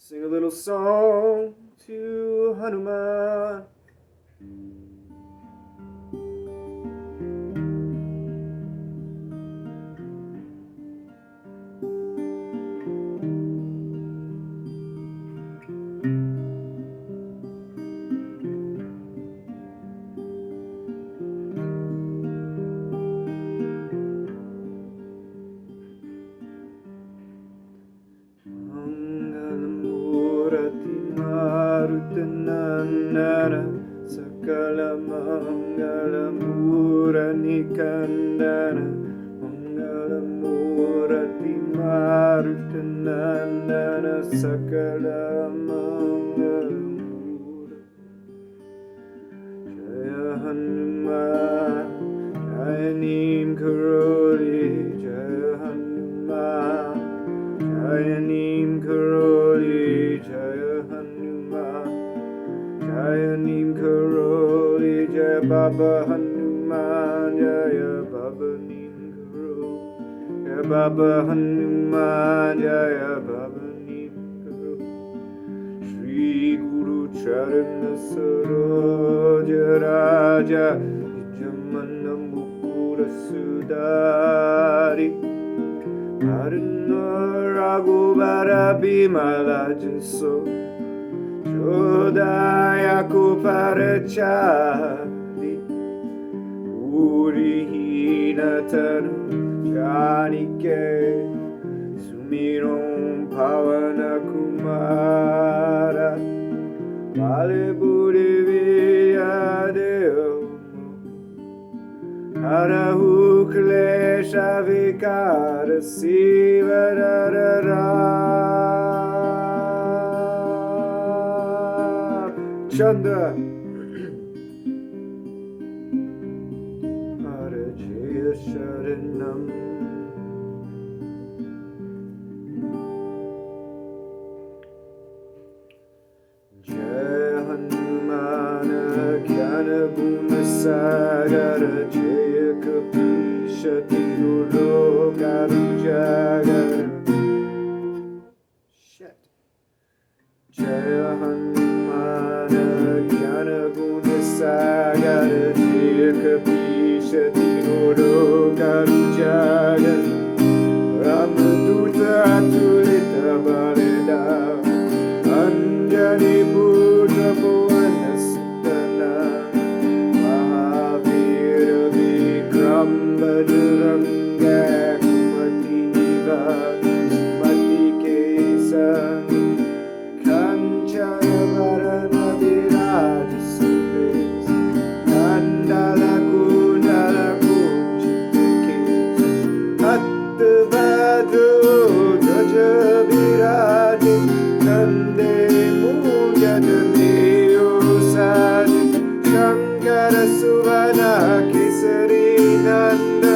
Sing a little song to Hanuman. Marutanandana Sakala Mangala Murani Kandana Mangala Murati Marutanandana Sakala Mangala Jaya Hanuman Jaya Neem Karoli Jaya Hanuman Jaya Neem Karoli Jaya Hanuman Jaya Neem Karoli Jaya Baba Hanuman Jaya Baba Neem Karoli Jaya Baba Hanuman Jaya Baba Neem Karoli Shri Guru Charana Saroja Raja Nijamana Mukura Sudari Aruna Raghubara Bimala Jaso Jodaya Kuparachadi Urihina Tanu Janike Sumiron Pavana Kumara Maliburi Viyadeo Harahu Klesha Vikara Sivarara Chandra Harajaya Sharanam Jaya Hanumana Jnana Guna Sagara Jaya Kapisha Tirulokaru Jagara Shit Jaya Hanumana Jnana Guna Sagara Jaya Kapisha Tirulokaru Jagara Ramaduta Tulita Baleda Anjani Buddha Bhavana Sutana Mahavira Vikram Bajranga Kumati Niva Sumati Kesa Kanchana Varana Viraja Sudres Kandala Kundala Kunchita Kesa Attavadu Jaja Viraja Nande Muja Janeo Sadi Shankara Suvana Kesari Nanda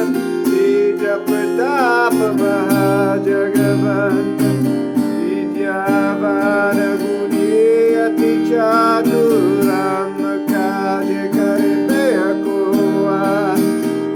Vidya Pratapa Mahajagavanta Vidyavana Guniyati Chaturama Kaja Karimeya Koa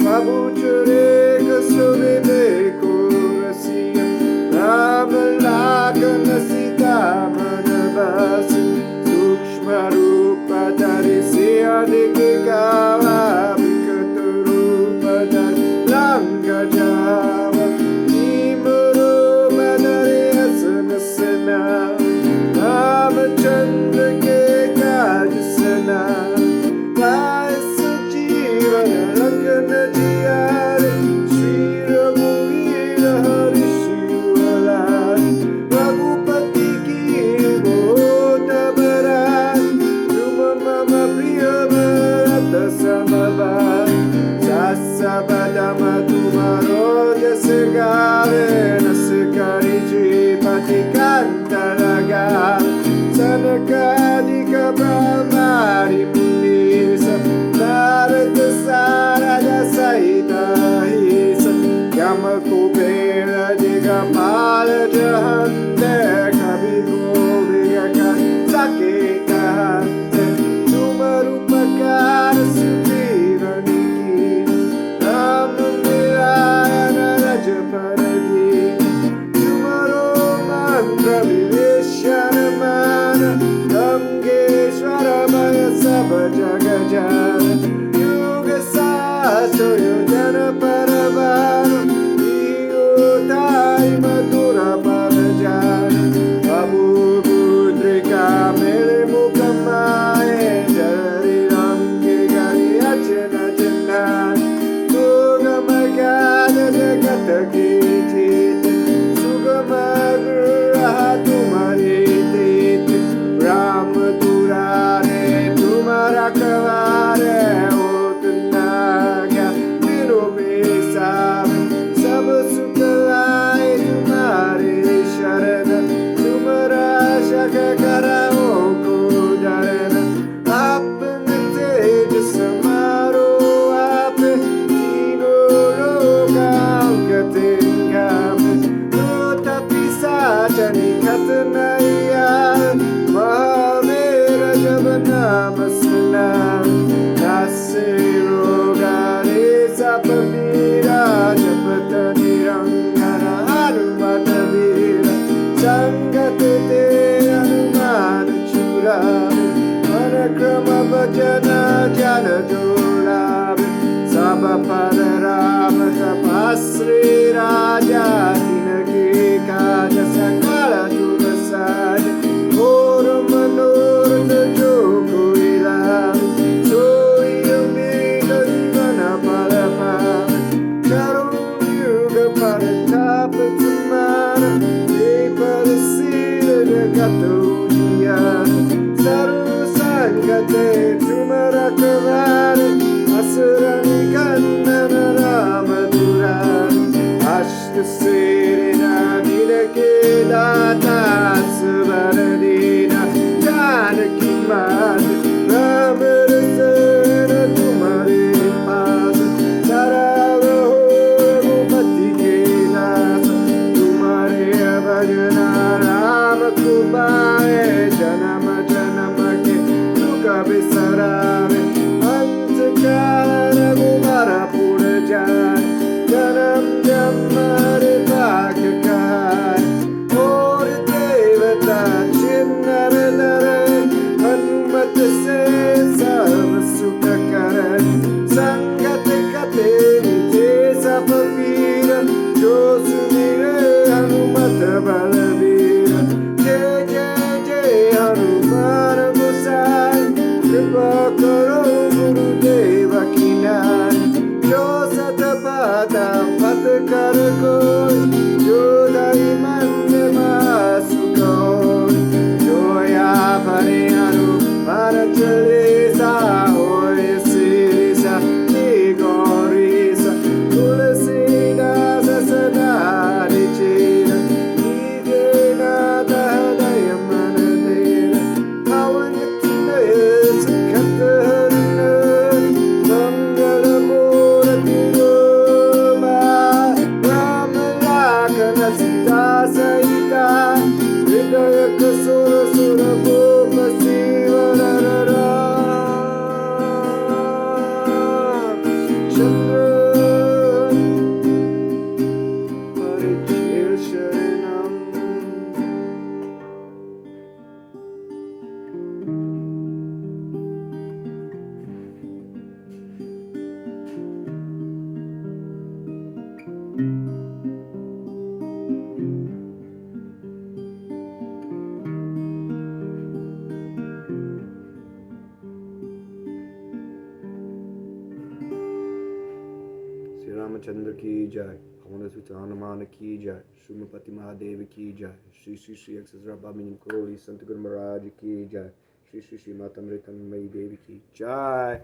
Babuchareka Sumideko Rasiya Ramalakana Sita Manavasi Sukshma Rupa Dharisi Adhikikava Vikata Rupa Dhari Langa Java Nima Rupa Dhari Asanasana Ramachandra Kekajasana Vaisa Jivana Lakana Jiyare Shri Raghuveera Hari Shivalari Raghupati Ki Bhota Bharati Ruma Mama Priya Bharata Samabhari Sasabadama Tumaro Jase Gave Nasikari Jipati Kantara नैया महावीर जब नाम सुना दासे रोगारे सप मीरा जपत निरंजन हनुमत वीर संगत ते हनुमान चुरावे मन क्रम भजन जन दुलावे सब पद राम तपस्वी राजा जिनके काज सकल तुम साज और मनोरथ जो कोई लावे सोई उम्मीद जीवन फल पावे चारों युग परताप तुम्हारा ये पर सिर जगत उजियार सर्व संगते तुम रखवारे असुर निकंदन राम दुरारे अष्ट सिरि नागिन के दाता सुवर दीना जानकी मात राम रसन तुम्हारे पास सराव हो रघुपति के दास तुम्हारे भजन राम को पाए जन्म जन्म के दुख बिसरावे अंत काल रघुबर पुर जाए जन्म जन्म हरि भाग्य कहाए और देवता चिन्नर नर हनुमत से सर्व सुख करे संगत कते निधे सब वीर जो सुमिरे हनुमत बलवीर जय जय जय हनुमान गोसाई कृपा करो गुरुदेव की नाई जो सत पाता पत कर कोई जो दई मन सुख होय जो या भरे हनुमान चालीसा होय सिरिसा श्री गौरीसा तुलसीदास सदा निचेर कीजे नाथ हृदय मन देर पवन सुखत हरिण मंगल मूर्ति रोमा राम लाखन सीता सहिता हृदय कसुर सुर भूप शिवर चंद्र परिचय शरणम श्री रामचंद्र की जय पवन सुत हनुमान की जय श्रीमपति महादेव की जय श्री श्री श्री अक्षराभामिनी कोली संत गुरु महाराज की जय श्री श्री श्री माता अमृतमयी देवी की जय।